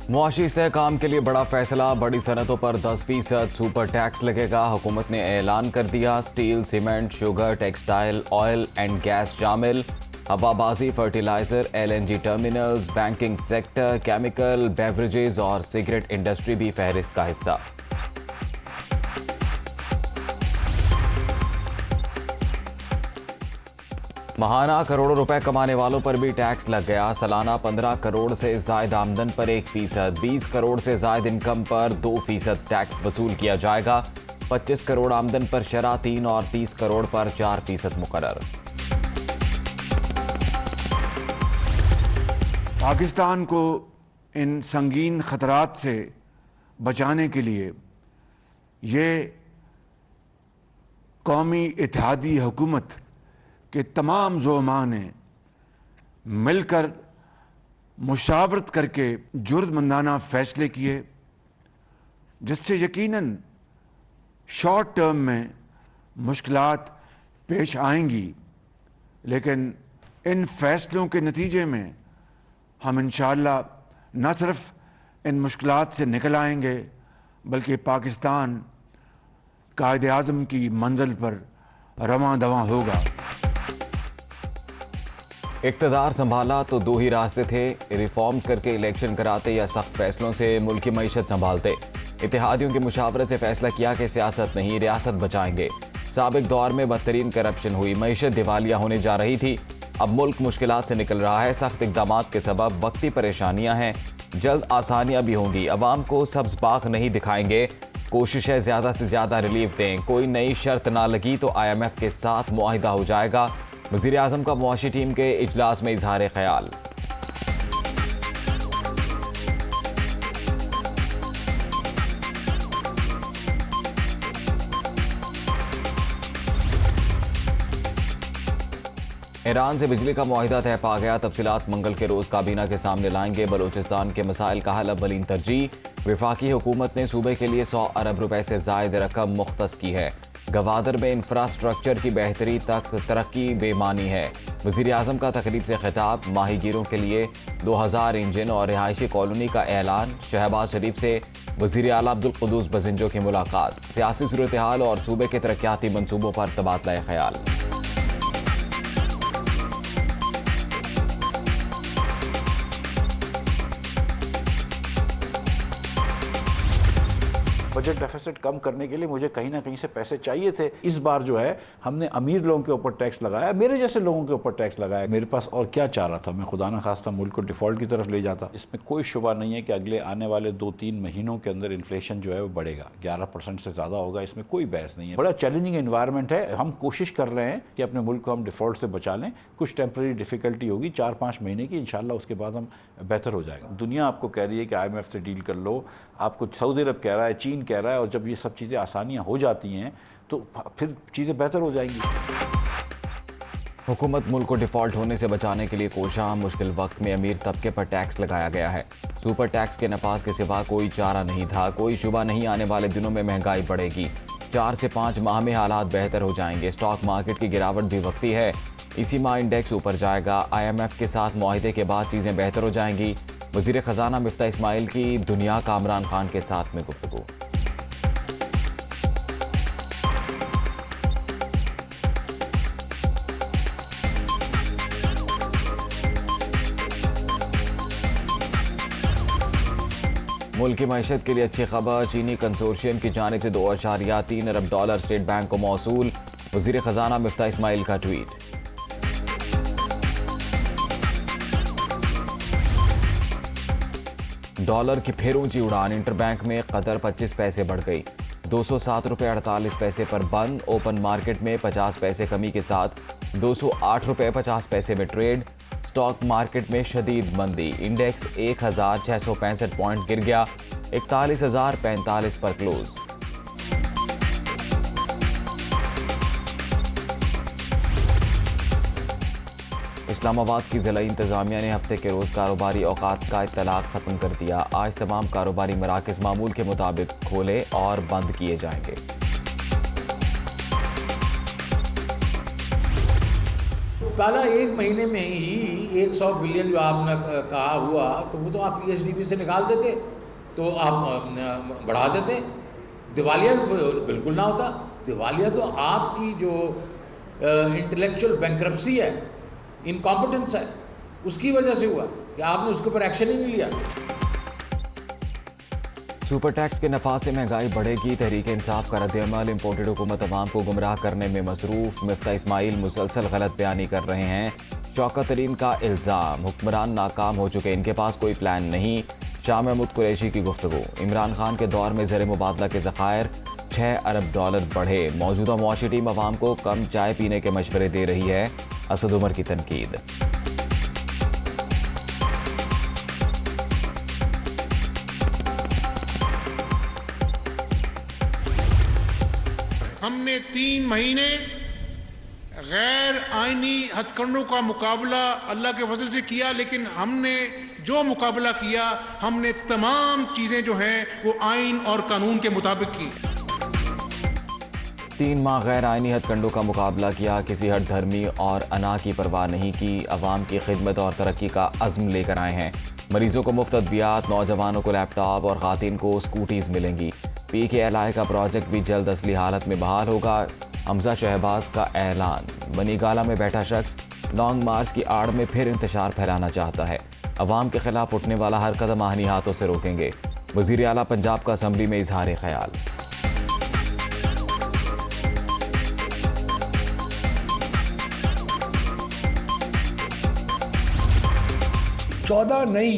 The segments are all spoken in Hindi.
मुआशी इस्तेहकाम के लिए बड़ा फैसला, बड़ी सनतों पर 10% सुपर टैक्स लगेगा। हुकूमत ने ऐलान कर दिया, steel, cement, sugar, textile, oil and gas शामिल। हवाबाजी, fertiliser, LNG terminals, banking sector, chemical, beverages और सिगरेट इंडस्ट्री भी फहरिस्त का हिस्सा। महाना करोड़ों रुपए कमाने वालों पर भी टैक्स लग गया। सालाना 15 करोड़ से जायद आमदन पर 1%, 20 करोड़ से जायद इनकम पर 2% टैक्स वसूल किया जाएगा। 25 करोड़ आमदन पर शरह 3 और 30 करोड़ पर 4% मुकर्रर। पाकिस्तान को इन संगीन खतरात से बचाने के लिए ये कौमी इत्तेहादी हुकूमत के तमाम ज़ोमा ने मिलकर मुशावरत करके जुर्दमंदाना फ़ैसले किए, जिससे यकीनन शॉर्ट टर्म में मुश्किलात पेश आएंगी, लेकिन इन फ़ैसलों के नतीजे में हम इंशाअल्लाह न सिर्फ इन मुश्किलात से निकल आएंगे बल्कि पाकिस्तान कायदे आज़म की मंजिल पर रवां दवां होगा। इक़्तिदार संभाला तो दो ही रास्ते थे, रिफॉर्म्स करके इलेक्शन कराते या सख्त फैसलों से मुल्क की मईशत संभालते। इत्तेहादियों की मुशावरत से फैसला किया कि सियासत नहीं, रियासत बचाएंगे। साबिक दौर में बदतरीन करप्शन हुई, मईशत दिवालिया होने जा रही थी। अब मुल्क मुश्किलात से निकल रहा है। सख्त इक़दामात के सबब वक्ती परेशानियां हैं, जल्द आसानियां भी होंगी। अवाम को सब्ज़ बाग नहीं दिखाएंगे, कोशिश है ज़्यादा से ज़्यादा रिलीफ दें। कोई नई शर्त ना लगी तो IMF के साथ मुआहिदा हो जाएगा। वज़ीर आज़म का मुआशी टीम के इजलास में इजहार ख्याल। ईरान से बिजली का मुआहिदा तय पा गया। तफसीलात मंगल के रोज़ काबीना के सामने लाएंगे। बलूचिस्तान के मसाइल का हल अव्वलीन तरजीह। वफाकी हुकूमत ने सूबे के लिए 100 अरब रुपए से जायद रकम मुख्तस की है। गवादर में इंफ्रास्ट्रक्चर की बेहतरी तक तरक्की बेमानी है। वज़ीर आज़म का तकरीब से खिताब। माहीगीरों के लिए 2000 इंजन और रिहायशी कॉलोनी का ऐलान। शहबाज शरीफ से वज़ीर आला अब्दुल कुद्दूस बजिंजो की मुलाकात। सियासी सूरत हाल और सूबे के तरक्याती मंसूबों पर तबादला ख्याल। बजट डेफिसिट कम करने के लिए मुझे कहीं ना कहीं से पैसे चाहिए थे। इस बार जो है हमने अमीर लोगों के ऊपर टैक्स लगाया, मेरे जैसे लोगों के ऊपर टैक्स लगाया। मेरे पास और क्या चाह रहा था, मैं खुदा ना खास्ता मुल्क को डिफ़ॉल्ट की तरफ ले जाता। इसमें कोई शुबा नहीं है कि अगले आने वाले 2-3 महीनों के अंदर इन्फ्लेशन जो है वो बढ़ेगा, 11% से ज़्यादा होगा। इसमें कोई बहस नहीं है। बड़ा चैलेंजिंग एनवायरनमेंट है। हम कोशिश कर रहे हैं कि अपने मुल्क को हम डिफ़ॉल्ट से बचा लें। कुछ टेम्प्रेरी डिफ़िकल्टी होगी 4-5 महीने की, इंशाल्लाह उसके बाद हम बेहतर हो जाएगा। दुनिया आपको कह रही है कि IMF से डील कर लो, आपको सऊदी अरब कह रहा है, चीन कह रहा है, और जब ये सब चीज़ें आसानियाँ हो जाती हैं तो फिर चीज़ें बेहतर हो जाएंगी। हुकूमत मुल्क को डिफ़ॉल्ट होने से बचाने के लिए कोशां। मुश्किल वक्त में अमीर तबके पर टैक्स लगाया गया है। सुपर टैक्स के नफाज के सिवा कोई चारा नहीं था। कोई शुबा नहीं, आने वाले दिनों में महंगाई बढ़ेगी। 4 से 5 माह में हालात बेहतर हो जाएंगे। स्टॉक मार्केट की गिरावट भी वक्ती है। इसी माह इंडेक्स ऊपर जाएगा। IMF के साथ मुआहिदे के बाद चीज़ें बेहतर हो जाएंगी। वज़ीर ख़जाना मिफ्ताह इस्माइल की दुनिया का इमरान खान के साथ में गुफ्तगू। मुल्क की मईशत के लिए अच्छी खबर। चीनी कंसोर्शियम की जानिब से $2.3 अरब स्टेट बैंक को मौसूल। वज़ीर ख़जाना मिफ्ताह इस्माइल का ट्वीट। डॉलर की फिर ऊंची उड़ान। इंटरबैंक में कदर 25 पैसे बढ़ गई, 207 रुपये 48 पैसे पर बंद। ओपन मार्केट में 50 पैसे कमी के साथ 208 रुपये 50 पैसे में ट्रेड। स्टॉक मार्केट में शदीद मंदी। इंडेक्स 1665 पॉइंट गिर गया, 41,045 पर क्लोज। इस्लामाबाद की ज़िला इंतज़ामिया ने हफ्ते के रोज़ कारोबारी औकात का इत्तलाक ख़त्म कर दिया। आज तमाम कारोबारी मराकज़ मामूल के मुताबिक खोले और बंद किए जाएंगे। पहला 1 महीने में ही 100 बिलियन जो आपने कहा हुआ, तो वो तो आप ESDB से निकाल देते, तो आप बढ़ा देते। दिवालिया बिल्कुल ना होता। दिवालिया तो आपकी जो इंटेलेक्चुअल बैंक्रप्सी है, इनकॉम्पिटेंस है, उसकी वजह से हुआ कि आपने उसके ऊपर एक्शन ही नहीं लिया। सुपर टैक्स के नफा से महंगाई बढ़ेगी, तहरीक इंसाफ का रद्द-ए-अमल। इम्पोर्टेड हुकूमत अवाम को गुमराह करने में मसरूफ। मिफ्ता इस्माइल मुसलसल गलत बयानी कर रहे हैं। शौकत तरीन का इल्ज़ाम, हुक्मरान नाकाम हो चुके, इनके पास कोई प्लान नहीं। शाह महमूद कुरैशी की गुफ्तगू। इमरान खान के दौर में ज़र मुबादला के ज़खायर $6 अरब बढ़े। मौजूदा मुआशी टीम अवाम को कम चाय पीने के मशवरे दे रही है। असद उमर की तनकीद। हमने 3 महीने गैर आइनी हथकंडों का मुकाबला अल्लाह के फजल से किया, लेकिन हमने जो मुकाबला किया, हमने तमाम चीज़ें जो हैं वो आइन और कानून के मुताबिक की। 3 माह गैर आइनी हथकंडों का मुकाबला किया, किसी हर धर्मी और अना की परवाह नहीं की। अवाम की खिदमत और तरक्की का अज़्म लेकर आए हैं। मरीजों को मुफ्त अद्वियात, नौजवानों को लैपटॉप और खातिन को स्कूटीज़ मिलेंगी। PKLI का प्रोजेक्ट भी जल्द असली हालत में बहाल होगा। हमजा शहबाज का ऐलान। बनीगाला में बैठा शख्स लॉन्ग मार्च की आड़ में फिर इंतशार फैलाना चाहता है। अवाम के खिलाफ उठने वाला हर कदम आहनी हाथों से रोकेंगे। वज़ीर आला पंजाब का असम्बली में इजहार ख्याल। चौदह नई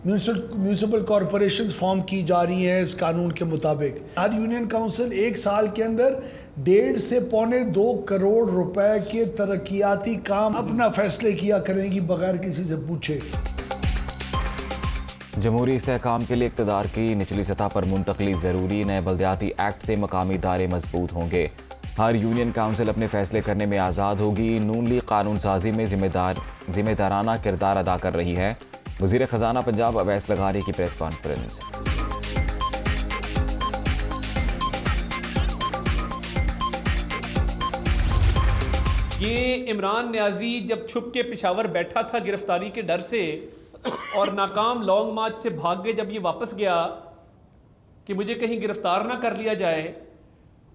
म्यूनिसिपल कॉरपोरेशन फॉर्म की जा रही हैं इस कानून के मुताबिक। हर यूनियन काउंसिल 1 साल के अंदर 1.5 से 2.25 करोड़ रुपए के तरक्याती काम अपना फैसले किया करेंगी बगैर किसी से पूछे। जमहूरी इस्तेहकाम के लिए इक़्तिदार की निचली सतह पर मुंतकली ज़रूरी। नए बल्दियाती एक्ट से मकामी इदारे मजबूत होंगे। हर यूनियन काउंसिल अपने फैसले करने में आज़ाद होगी। नून लीग कानून साजी में जिम्मेदाराना किरदार अदा कर रही है। वज़ीर ख़जाना पंजाब अवैस लगारी की प्रेस कॉन्फ्रेंस। ये इमरान न्याजी जब छुप के पेशावर बैठा था गिरफ्तारी के डर से और नाकाम लॉन्ग मार्च से भाग के जब ये वापस गया कि मुझे कहीं गिरफ्तार ना कर लिया जाए,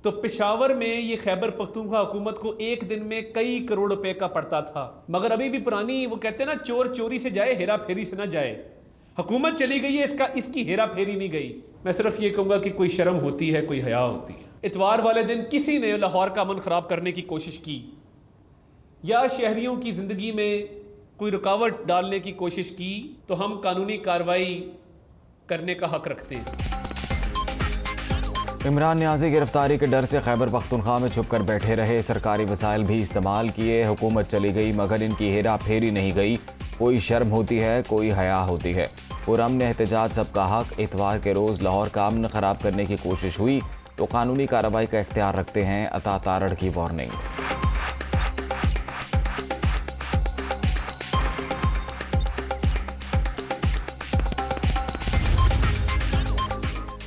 तो पेशावर में ये खैबर पख्तूनख्वा हुकूमत को एक दिन में कई करोड़ रुपए का पड़ता था। मगर अभी भी पुरानी वो कहते हैं ना, चोर चोरी से जाए हेरा फेरी से ना जाए। हुकूमत चली गई है, इसकी हेरा फेरी नहीं गई। मैं सिर्फ ये कहूँगा कि कोई शर्म होती है, कोई हया होती है। इतवार वाले दिन किसी ने लाहौर का अमन ख़राब करने की कोशिश की या शहरियों की ज़िंदगी में कोई रुकावट डालने की कोशिश की, तो हम कानूनी कार्रवाई करने का हक रखते हैं। इमरान न्याजी गिरफ्तारी के डर से खैबर पख्तूनख्वा में छुप कर बैठे रहे। सरकारी वसाइल भी इस्तेमाल किए। हुकूमत चली गई मगर इनकी हेरा फेरी नहीं गई। कोई शर्म होती है, कोई हया होती है। पुरअमन एहतजाज सबका हक। इतवार के रोज़ लाहौर का अमन ख़राब करने की कोशिश हुई तो कानूनी कार्रवाई का इख्तियार रखते हैं। अता तारड़ की वार्निंग।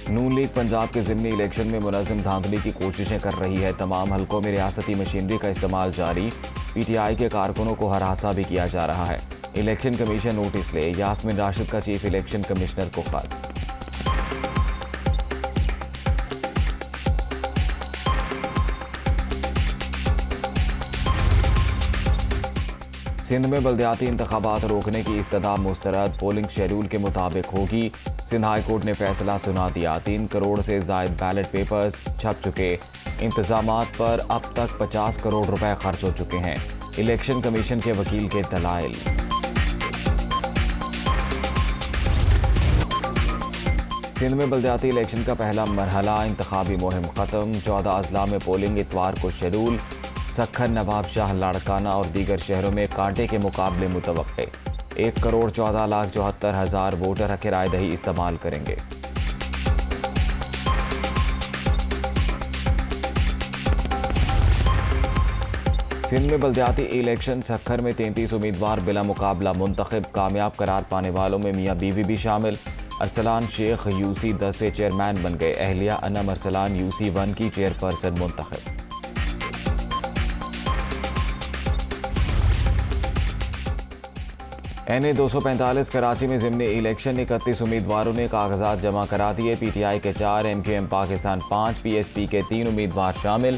नून लीग पंजाब के ज़िमनी इलेक्शन में मुनज़्ज़म धांधली की कोशिशें कर रही है। तमाम हलकों में रियासती मशीनरी का इस्तेमाल जारी। PTI के कारकुनों को हरासा भी किया जा रहा है। इलेक्शन कमीशन नोटिस ले। यास्मीन राशिद का चीफ इलेक्शन कमिश्नर को खत। सिंध में बल्दियाती इंतखाबात रोकने की इस्तदा मुस्तरद। पोलिंग शेड्यूल के मुताबिक होगी। सिंध हाई कोर्ट ने फैसला सुना दिया। 3 करोड़ से ज़ायद बैलेट पेपर्स छप चुके। इंतजामात पर अब तक 50 करोड़ रुपए खर्च हो चुके हैं। इलेक्शन कमीशन के वकील के दलाइल। सिंध में बल्दियाती इलेक्शन का पहला मरहला। इंतखाबी मुहिम ख़त्म। 14 अजला में पोलिंग इतवार को शेड्यूल। सक्खर, नवाब शाह, लाड़काना और दीगर शहरों में कांटे के मुकाबले मुतवक्के। 1,14,74,000 वोटर हक़ रायदही इस्तेमाल करेंगे। सिंध में बल्दियाती इलेक्शन। सक्खर में 33 उम्मीदवार बिला मुकाबला मुंतखब। कामयाब करार पाने वालों में मियाँ बीवी भी शामिल। अरसलान शेख UC10 से चेयरमैन बन गए। अहलिया अनम अरसलान UC1 की चेयरपर्सन मुंतखब। NA 245 कराची में ज़िम्नी इलेक्शन 31 उम्मीदवारों ने कागजात जमा करा दिए। PTI के 4, MQM पाकिस्तान 5, PSP के 3 उम्मीदवार शामिल।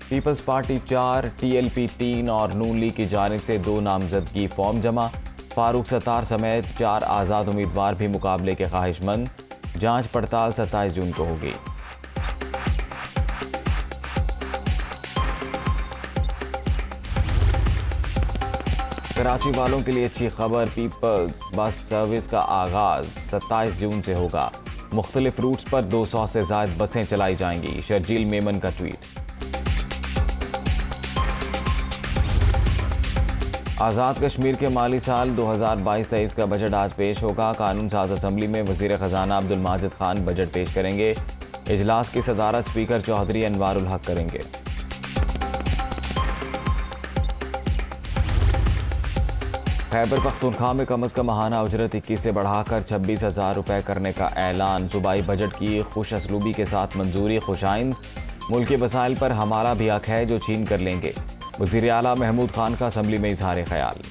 पीपल्स पार्टी 4, TLP 3 और नून लीग की जानिब से 2 नामजदगी फॉर्म जमा। फारूक सत्तार समेत 4 आज़ाद उम्मीदवार भी मुकाबले के ख्वाहिशमंद। जांच पड़ताल 27 जून को होगी। कराची वालों के लिए अच्छी खबर, पीपल्स बस सर्विस का आगाज 27 जून से होगा। मुख्तलिफ रूट्स पर 200 से ज़ायद बसें चलाई जाएंगी। शर्जील मेमन का ट्वीट। आज़ाद कश्मीर के माली साल 2022-23 का बजट आज पेश होगा। कानून साज असम्बली में वज़ीर ख़जाना अब्दुल माजिद खान बजट पेश करेंगे। इजलास की सदारत स्पीकर चौधरी अनवारुल हक करेंगे। खैबर पख्तूनख्वा में कम अज़ कम माहाना उजरत 21 से बढ़ाकर 26,000 रुपये करने का ऐलान। सूबाई बजट की खुश असलूबी के साथ मंजूरी खुशाइंद। मुल्क के वसाइल पर हमारा भी हक है जो छीन कर लेंगे। वज़ीर आला महमूद खान का असम्बली में इजहार ख्याल।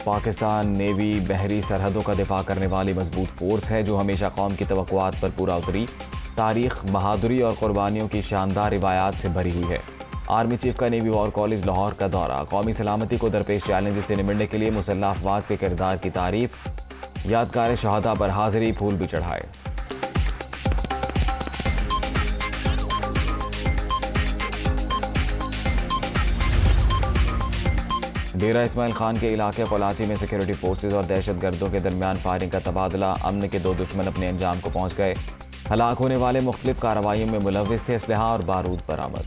पाकिस्तान नेवी बहरी सरहदों का दिफा करने वाली मजबूत फोर्स है जो हमेशा कौम की तवक्कुआत पर पूरा उतरी। तारीख, बहादुरी और कुर्बानियों की शानदार रिवायात से भरी हुई है। आर्मी चीफ का नेवी वॉर कॉलेज लाहौर का दौरा। कौमी सलामती को दरपेश चैलेंज से निपटने के लिए मुसल्लह अफवाज के किरदार की तारीफ। यादगार शहादा पर हाजिरी, फूल भी चढ़ाए। डेरा इस्माइल खान के इलाके कोलाची में सिक्योरिटी फोर्सेज और दहशत गर्दों के दरमियान फायरिंग का तबादला। अमन के 2 दुश्मन अपने अंजाम को पहुंच गए। हलाक होने वाले मुख्तलिफ कार्रवाइयों में मुलव्विस थे। असलहा और बारूद बरामद।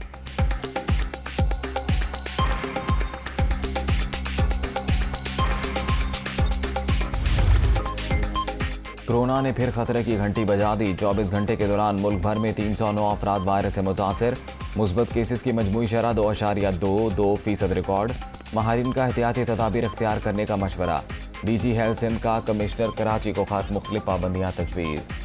कोरोना ने फिर खतरे की घंटी बजा दी। 24 घंटे के दौरान मुल्क भर में 309 अफराद वायरस से मुतासर। मुस्बत केसेस की मजमूई शरह 2.22% रिकॉर्ड। माहिरीन का एहतियाती तदाबीर इख्तियार करने का मशवरा। DG हेल्थ सिंध का कमिश्नर कराची को खत, मुख्तलिफ पाबंदियां तजवीज़।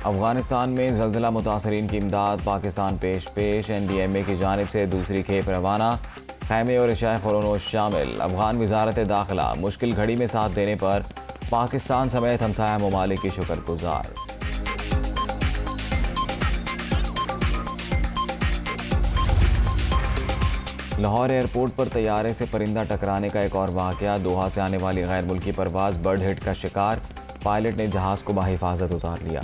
अफगानिस्तान में ज़ल्ज़ला मुतासरीन की इमदाद। पाकिस्तान पेश NDMA की जानिब से दूसरी खेप रवाना। खैमे और इशाए ख़ुरोनोश शामिल। अफगान वज़ारत दाखिला मुश्किल घड़ी में साथ देने पर पाकिस्तान समेत हमसाया ममालिक की शुक्रगुजार। लाहौर एयरपोर्ट पर तैयारे से परिंदा टकराने का एक और वाक़या। दोहा से आने वाली गैर मुल्की परवाज़ बर्ड हिट का शिकार। पायलट ने जहाज़ को बाहिफाजत उतार लिया।